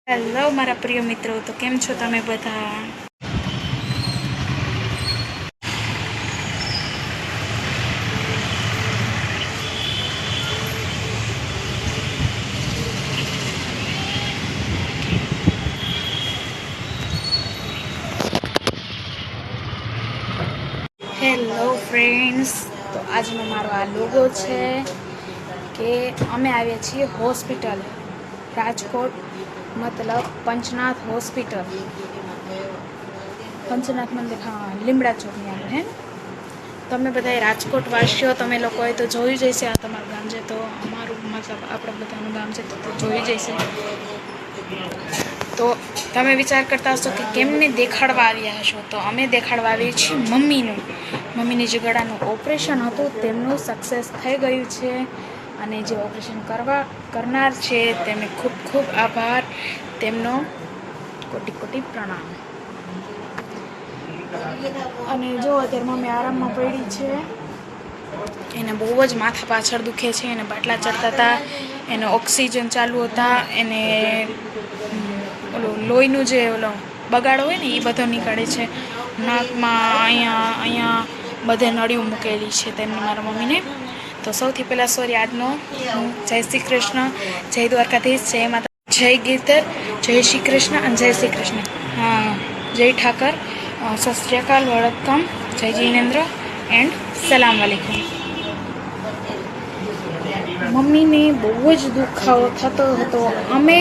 Hello મારા પ્રિય મિત્રો, તો કેમ છો તમે બધા? હેલો ફ્રેન્ડ્સ, તો આજનો મારો આ લોગો છે કે અમે આવ્યા છીએ હોસ્પિટલ રાજકોટ, મતલબ પંચનાથ હોસ્પિટલ. પંચનાથ મંદિર, હા, લીમડા ચોકની આગળ હે. તમે બધા રાજકોટ વાસીઓ, તમે લોકોએ તો જોયું જ હશે. આ તમારું ગામ છે, તો અમારું મતલબ આપણે બધાનું ગામ છે તો જોયું જ હશે. તો તમે વિચાર કરતા હશો કે કેમને દેખાડવા આવ્યા હશો, તો અમે દેખાડવા આવીએ છીએ મમ્મીની જે ગળાનું ઓપરેશન હતું તેમનું સક્સેસ થઈ ગયું છે. અને જે ઓપરેશન કરનાર છે તેમને ખૂબ ખૂબ આભાર, તેમનો કોટી કોટી પ્રણામ. અને જો અત્યારે મમ્મી આરામમાં પડી છે. એને બહુ જ માથા પાછળ દુખે છે, એને બાટલા ચડતા હતા, એને ઓક્સિજન ચાલુ હતા, એને લોહીનું જે બગાડો હોય ને એ બધો નીકળે છે નાકમાં, અહીંયા બધે નળીઓ મૂકેલી છે તેમને મારા મમ્મીને. તો સૌથી પહેલાં સોરી, આજનો જય શ્રી કૃષ્ણ, જય દ્વારકાધીશ, જય માતા, જય ગીતર, જય શ્રી કૃષ્ણ અને જય શ્રી કૃષ્ણ. હા, જય ઠાકર, સત શ્રી અકાલ, વડક્કમ, જય જિનેન્દ્ર એન્ડ સલામ વાલેકુમ. મમ્મીને બહુ જ દુખાવો થતો હતો. અમે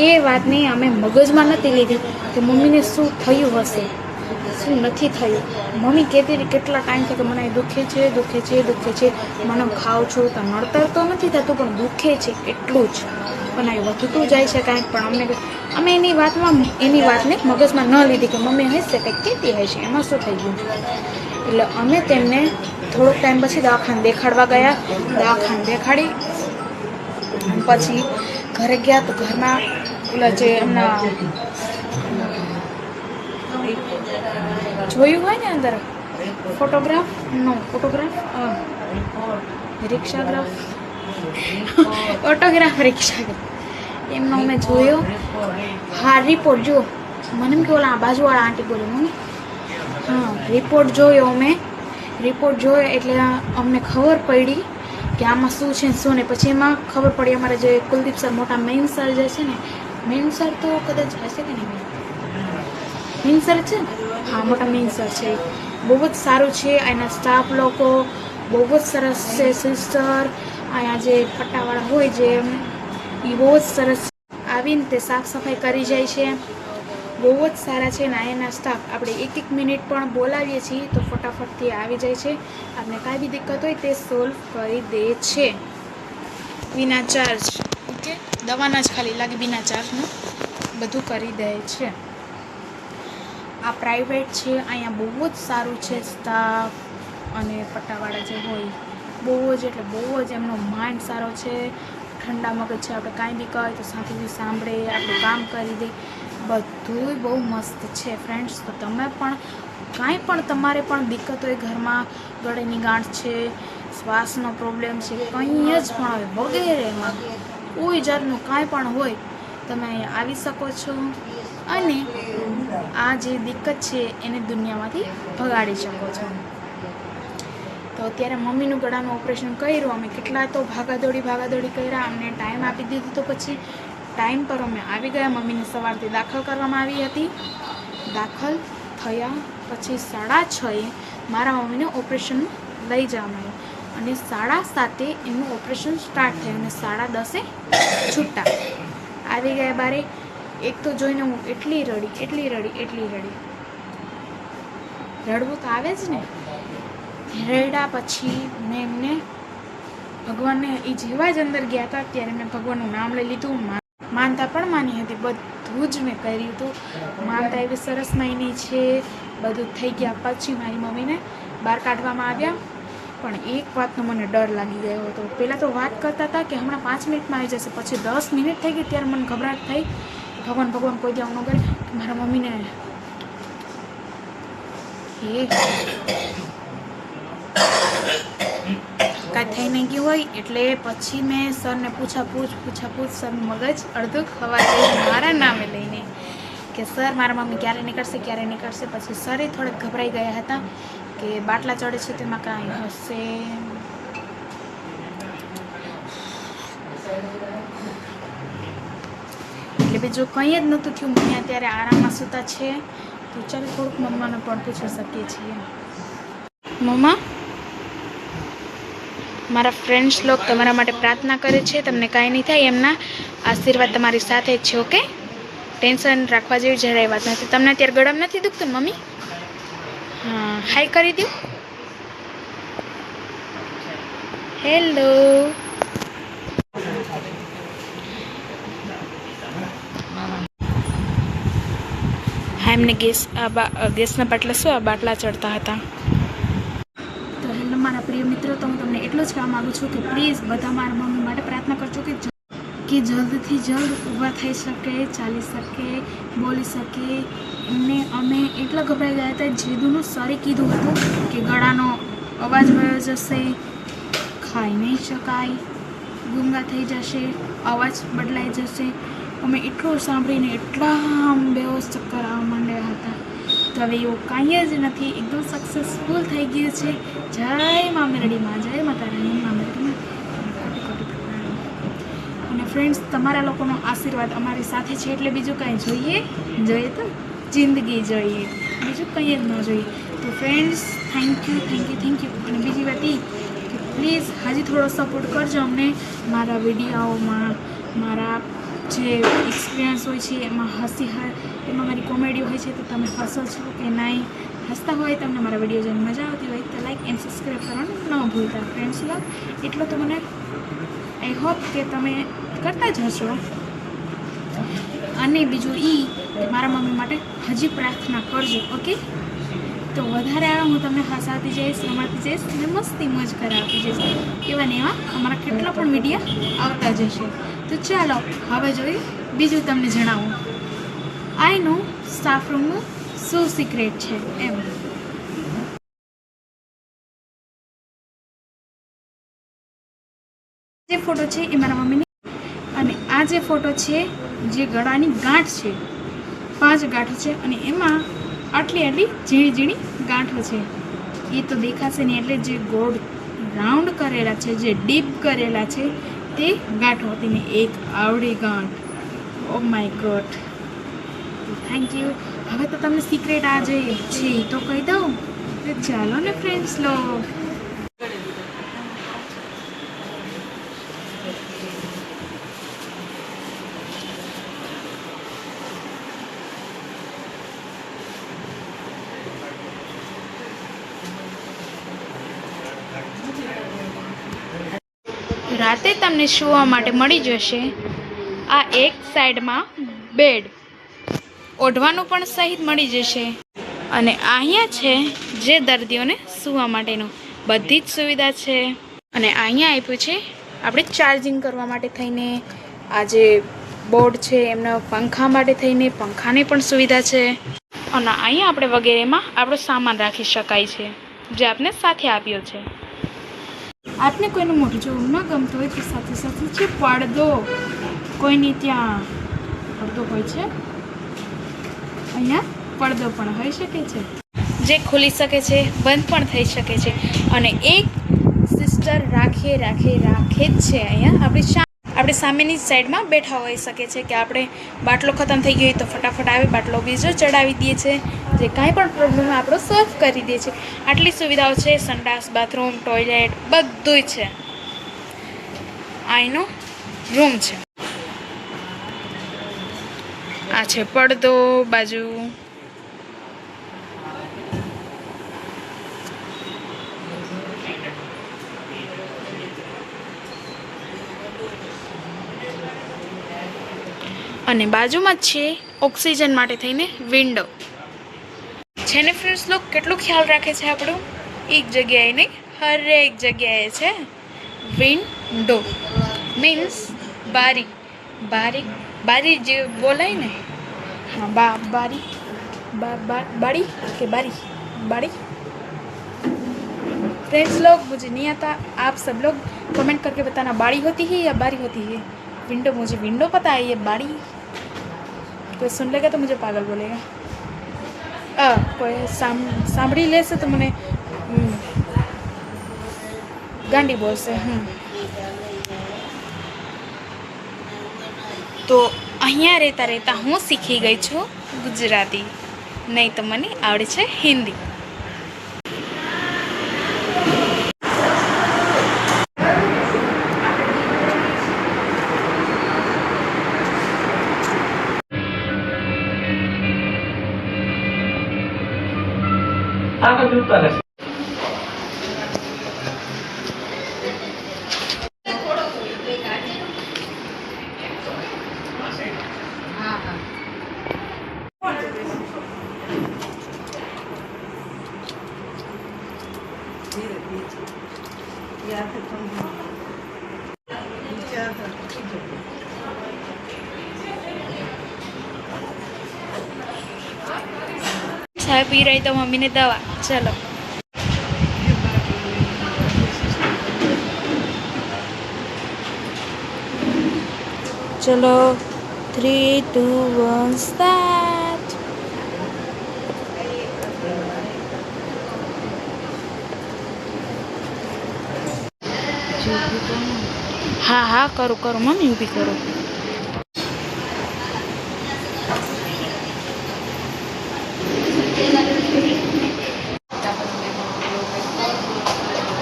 એ વાતને અમે મગજમાં નથી લીધી કે મમ્મીને શું થયું હશે, શું નથી થયું. મમ્મી કહેતી હતી કેટલા ટાઈમથી કે મને દુખે છે, મને ખાઉં છું તો નડતર તો નથી થતું પણ દુખે છે એટલું જ, પણ આ વધતું જાય છે કાંઈક. પણ અમે એની વાતને મગજમાં ન લીધી કે મમ્મી હશે કંઈક કહેતી હશે, એમાં શું થઈ ગયું. એટલે અમે તેમને થોડોક ટાઈમ પછી દવાખાને દેખાડવા ગયા. દવાખાને દેખાડી પછી ઘરે ગયા તો ઘરમાં ઓલા જે એમના જોયું હોય ને અંદર ફોટોગ્રાફ રિક્ષાગ્રાફ ઓટોગ્રાફ રિક્ષાગ્રાફ એમનો મેં જોયો. હા, રિપોર્ટ જો મને એમ કે ઓલા બાજુવાળા આંટી બોલે મમ્મી. હા, રિપોર્ટ જોયો એટલે અમને ખબર પડી કે આમાં શું છે શું નહીં. પછી એમાં ખબર પડી અમારે જે કુલદીપ સર, મોટા મેઇન સર જે છે ને, મેઇન સર તો કદાચ હશે કે નહીં, મેઇન સર છે ને, હા, મોટા મેઇન સર છે. બહુ જ સારું છે. એના સ્ટાફ લોકો બહુ જ સરસ છે. સિસ્ટર અહીંયા જે પટ્ટાવાળા હોય જે એ બહુ જ સરસ આવીને તે સાફ સફાઈ કરી જાય છે. બહુ જ સારા છે. ને અહીંયાના સ્ટાફ આપણે એક મિનિટ પણ બોલાવીએ છીએ તો ફટાફટથી આવી જાય છે. આપણે કાંઈ બી દિક્કત હોય તે સોલ્વ કરી દે છે વિના ચાર્જ. ઓકે, દવાના જ ખાલી લાગે, વિના ચાર્જનું બધું કરી દે છે. આ પ્રાઇવેટ છે. અહીંયા બહુ જ સારું છે સ્ટાફ અને પટ્ટાવાળા જે હોય બહુ જ એટલે બહુ જ એમનો માઇન્ડ સારો છે. ઠંડા મગજ છે. આપણે કાંઈ બી કહે તો શાંતિથી સાંભળે, આપણું કામ કરી દે. બધુંય બહુ મસ્ત છે ફ્રેન્ડ્સ. તો તમે પણ કાંઈ પણ તમારે પણ દિક્કત હોય ઘરમાં, ગળેની ગાંઠ છે, શ્વાસનો પ્રોબ્લેમ છે, કંઈ જ પણ હોય વગેરેમાં કોઈ જાતનું કાંઈ પણ હોય, તમે અહીંયા આવી શકો છો અને આ જે દિક્કત છે એને દુનિયામાંથી ભગાડી શકો છો. તો અત્યારે મમ્મીનું ગળાનું ઓપરેશન કર્યું. અમે કેટલા તો ભાગાદોડી કર્યા. અમને ટાઈમ આપી દીધું તો પછી ટાઈમ પર અમે આવી ગયા. મમ્મીને સવારથી દાખલ કરવામાં આવી હતી. દાખલ થયા પછી 6:30 મારા મમ્મીને ઓપરેશન લઈ જવામાં આવ્યું અને 7:30 એનું ઓપરેશન સ્ટાર્ટ થયું અને 10:30 છૂટા આવી ગયા બારે. એક તો જોઈને હું એટલી રડી, રડવું તો આવે જ ને. રડ્યા પછી મેં એમને ભગવાનને, એ જેવા જ અંદર ગયા હતા ત્યારે મેં ભગવાનનું નામ લઈ લીધું. માનતા પણ માની હતી, બધું જ મેં કર્યું હતું. માનતા એવી સરસ માની છે. બધું થઈ ગયા પછી મારી મમ્મીને બહાર કાઢવામાં આવ્યા. પણ એક વાતનો મને ડર લાગી ગયો હતો. પહેલાં તો વાત કરતા હતા કે હમણાં 5 મિનિટમાં આવી જશે, પછી 10 મિનિટ થઈ ગઈ ત્યારે મને ગભરાટ થઈ. ભગવાન કોઈ દી આવું ન કરે કે મારા મમ્મીને કાંઈ થઈ નહીં ગયું હોય. એટલે પછી મેં સરને પૂછાપૂછ સરનું મગજ અડધું ખવાઈ ગયું મારા નામે કે સર મારા મમ્મી ક્યારે નીકળશે. પછી સરે થોડાક ગભરાઈ ગયા હતા કે બાટલા ચડે છે તેમાં કાંઈ હશે. એટલે બીજું કંઈ જ નહોતું થયું. મમ્મી અત્યારે આરામમાં સૂતા છે. તો ચાલો થોડુંક મમ્માને પણ પૂછી શકીએ છીએ. મમ્મા, મારા ફ્રેન્ડ્સ લોક તમારા માટે પ્રાર્થના કરે છે. તમને કાંઈ નહીં થાય, એમના આશીર્વાદ તમારી સાથે જ છે. ઓકે, ટેન્શન રાખવા જેવી જરાય વાત નથી. તમને અત્યારે ગળામાં નથી દુખતું મમ્મી? હા, હાય કરી દઉં. હેલો. હા, એમને ગેસના બાટલા શું આ બાટલા ચડતા હતા. તો હેલો મારા પ્રિય મિત્રો, તો હું તમને એટલું જ કહેવા માગું છું કે પ્લીઝ બધા મારા મમ્મી માટે પ્રાર્થના કરજો કે જલ્દથી જલ્દ ઊભા થઈ શકે, ચાલી શકે, બોલી શકે. એમને અમે એટલા ગભરાઈ ગયા હતા. જેદુનું સરે કીધું હતું કે ગળાનો અવાજ વયો જશે, ખાઈ નહીં શકાય, ગૂંગા થઈ જશે, અવાજ બદલાઈ જશે. અમે એટલું સાંભળીને એટલા બેહોશ ચક્કર આવવા માંડ્યા હતા. તો હવે એવું કાંઈ જ નથી, એકદમ સક્સેસફુલ થઈ ગયું છે. જય મા મેરડીમાં, જય માતા રાણી, મા મેરડીમાં. અને ફ્રેન્ડ્સ, તમારા લોકોનો આશીર્વાદ અમારી સાથે છે એટલે બીજું કાંઈ જોઈએ તો જિંદગી જોઈએ, બીજું કંઈ જ ન જોઈએ. તો ફ્રેન્ડ્સ, થેન્ક યુ. અને બીજી વાત એ કે પ્લીઝ હજી થોડો સપોર્ટ કરજો અમને. મારા વિડીયોમાં મારા જે એક્સપિરિયન્સ હોય છે એમાં એમાં મારી કોમેડી હોય છે. તો તમે હસો છો કે નહીં? હસતા હોય, તમને મારા વિડીયો જોઈને મજા આવતી હોય તો લાઈક એન્ડ સબસ્ક્રાઈબ કરવાનું ન ભૂલતા ફ્રેન્ડ્સ લોગ. એટલો તો મને આઈ હોપ કે તમે કરતા જ હશો. અને બીજું એ કે મારા મમ્મી માટે હજી પ્રાર્થના કરજો. ઓકે, તો વધારે આવે હું તમને હસાવતી જઈશ, રમાડતી જઈશ અને મસ્તી મોજ કરાવતી જઈશ. એવા ને એવા અમારા કેટલા પણ વિડીયો આવતા જશે. તો ચાલો હવે જોઈએ બીજું તમને જણાવું. આઈ નો સ્ટાફ રૂમનું શું સિક્રેટ છે એમ. જે ફોટો છે એ મારા મમ્મીની, અને આ જે ફોટો છે જે ગળાની ગાંઠ છે, 5 ગાંઠો છે અને એમાં આટલી ઝીણી ગાંઠો છે. એ તો દેખાશે નહીં, એટલે જે ગોળ રાઉન્ડ કરેલા છે, જે ડીપ કરેલા છે તે ગાંઠો હતી ને એક આવડી ગાંઠ. Oh my God, thank you. હવે તો તમને સિક્રેટ આ જે છે એ તો કહી દઉં. તો ચાલો ને ફ્રેન્ડ્સ લો. રાતે તમને સૂવા માટે મળી જશે આ એક સાઈડમાં બેડ, ઓઢવાનું પણ સહિત મળી જશે. અને અહીંયા છે જે દર્દીઓને સૂવા માટેનું બધી જ સુવિધા છે. અને અહીંયા આપ્યું છે આપણે ચાર્જિંગ કરવા માટે થઈને. આ જે બોર્ડ છે એમના પંખા માટે થઈને પંખાની પણ સુવિધા છે. અને અહીંયા આપણે વગેરેમાં આપણો સામાન રાખી શકાય છે જે આપણે સાથે આપ્યો છે. આપને કોઈનું મોઢું જોવું ન ગમતું હોય તો સાથે સાથે છે પડદો. કોઈની ત્યાં પડદો હોય છે, અહીંયા પડદો પણ હોઈ શકે છે જે ખુલી શકે છે, બંધ પણ થઈ શકે છે. અને એક સિસ્ટર રાખે જ છે અહીંયા આપણી સામેની સાઈડમાં બેઠા હોઈ શકે છે કે આપણે બાટલો ખતમ થઈ ગયો હોય તો ફટાફટ આવી બાટલો બીજો ચડાવી દે છે. જે કાંઈ પણ પ્રોબ્લેમ આપણો સોલ્વ કરી દે છે. આટલી સુવિધાઓ છે. સંડાસ, બાથરૂમ, ટોયલેટ બધું છે. આઈનો રૂમ છે. આ છે પડદો બાજુ. અને બાજુમાં જ છે ઓક્સિજન માટે થઈને વિન્ડો છે ને ફ્રેન્ડ્સ. લોકો કેટલું ખ્યાલ રાખે છે આપણું, એક જગ્યાએ નહીં હરેક જગ્યાએ છે. વિન્ડો મીન્સ બારી જે બોલાય ને. हाँ बारी बाड़ी के बाड़ी फ्रेंड्स लोग, मुझे नहीं आता, आप सब लोग कमेंट करके बताना बाड़ी होती है या बारी होती है. विंडो मुझे विंडो पता है, ये बाड़ी कोई सुन लेगा तो मुझे पागल बोलेगा, कोई સાંભળી લેશે તો મને ગાંડી બોલશે. તો અહીંયા રહેતા રહેતા હું શીખી ગઈ છું ગુજરાતી, નહીં તો મને આવડે છે હિન્દી. આગળ જોતા રહેશે. चाय पी रही तो मम्मी ने दवा. चलो चलो 3, 2, 1 start. हाँ हाँ करो करो मम्मी भी करो.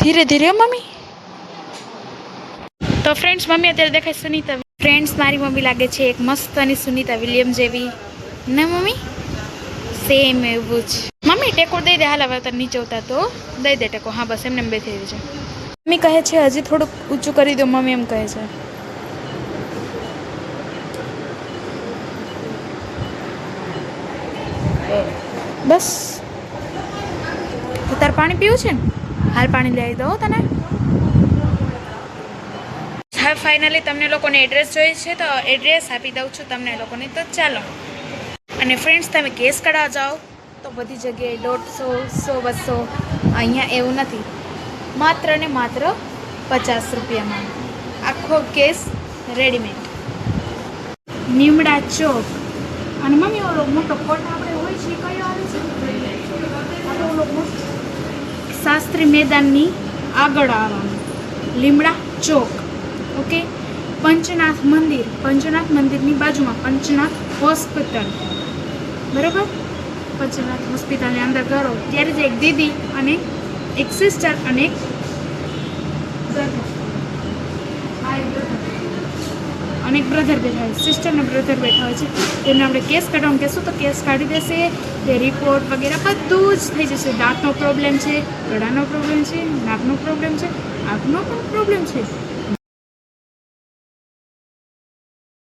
धीरे धीरे मम्मी. तो फ्रेंड्स मम्मी અત્યારે દેખાય સુનીતા. ફ્રેન્ડ્સ મારી મમ્મી લાગે છે એક મસ્તની સુનીતા વિલિયમ જેવી ને મમ્મી, સેમ એવું જ. મમ્મી ટેકો દઈ દે, હાલ હવે તને નીચે ઉતારતો દઈ દે ટેકો. હા બસ એમને બેઠી રહી છે. મમ્મી કહે છે હજી થોડુંક ઊંચું કરી દો, મમ્મી એમ કહે છે. બસ તાર પાણી પીવું છે ને, હાલ પાણી લઈ દો તને. હા ફાઇનલી તમને લોકોને એડ્રેસ જોઈએ છે તો એડ્રેસ આપી દઉં છું તમને લોકોને. તો ચાલો. અને ફ્રેન્ડ્સ તમે કેસ કઢાવવા જાઓ તો બધી જગ્યાએ 150, 100, 200. અહીંયા એવું નથી, માત્ર ને માત્ર 50 રૂપિયામાં આખો કેસ રેડીમેડ. લીમડા ચોક. અને મમ્મી ઓલો મોટો કોટ આપણે હોય છે કયો આવે છે, ઓલો શાસ્ત્રી મેદાનની આગળ આવવાનું લીમડા ચોક. ઓકે. પંચનાથ મંદિર, પંચનાથ મંદિરની બાજુમાં પંચનાથ હોસ્પિટલ, બરાબર. પંચનાથ હોસ્પિટલની અંદર કરો ત્યારે જ એક દીદી અને એક સિસ્ટર અને એક બ્રધર બેઠા હોય, સિસ્ટર ને બ્રધર બેઠા હોય છે. તેમને આપણે કેસ કાઢવાનું કહેશું તો કેસ કાઢી દેશે. તે રિપોર્ટ વગેરે બધું જ થઈ જશે. દાંતનો પ્રોબ્લેમ છે, ગળાનો પ્રોબ્લેમ છે, નાકનો પ્રોબ્લેમ છે, આંખનો પણ પ્રોબ્લેમ છે,